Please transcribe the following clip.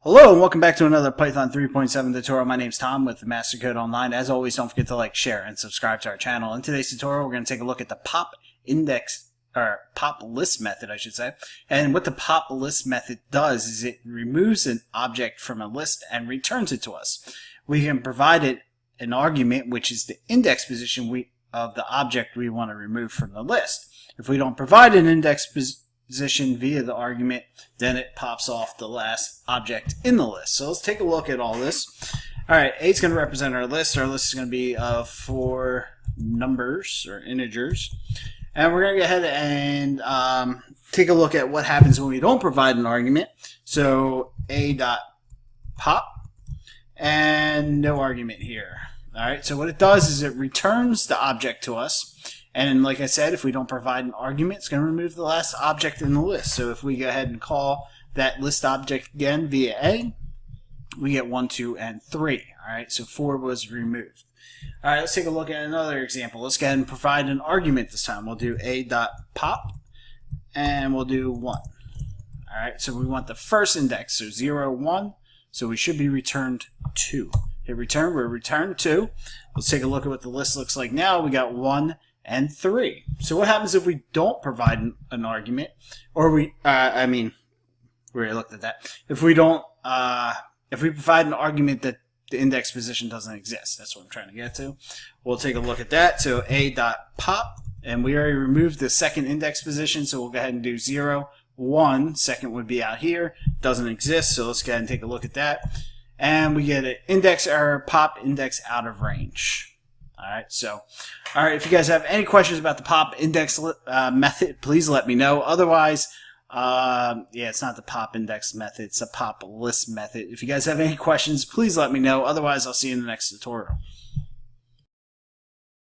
Hello and welcome back to another Python 3.7 tutorial. My name's Tom with Master Code Online. As always, don't forget to like, share, and subscribe to our channel. In today's tutorial, we're going to take a look at the pop list method, I should say. And what the pop list method does is it removes an object from a list and returns it to us. We can provide it an argument, which is the index position of the object we want to remove from the list. If we don't provide an index position via the argument, then it pops off the last object in the list. So let's take a loak at all this. Alright, A is going to represent our list. Our list is going to be of 4 numbers or integers. And we're going to go ahead and take a look at what happens when we don't provide an argument. So A.pop and no argument here. Alright, so what it does is it returns the object to us. And like I said, if we don't provide an argument, it's going to remove the last object in the list. So if we go ahead and call that list object again via A, we get 1, 2, and 3. Alright, so 4 was removed. Alright, let's take a look at another example. Let's go ahead and provide an argument this time. We'll do A.pop, and we'll do 1. Alright, so we want the first index, so 0, 1, so we should be returned 2. Hit return, we're returned 2. Let's take a look at what the list looks like now. We got 1 and 3. So what happens if we don't provide an argument, or we already looked at that. If we don't, if we provide an argument that the index position doesn't exist, that's what I'm trying to get to. We'll take a look at that. So A.pop, and we already removed the second index position, so we'll go ahead and do 0, 1. Second would be out here, doesn't exist, so let's go ahead and take a look at that. And we get an index error, pop index out of range. Alright, if you guys have any questions about the pop index method, please let me know. Otherwise, it's not the pop index method, it's a pop list method. If you guys have any questions, please let me know. Otherwise, I'll see you in the next tutorial.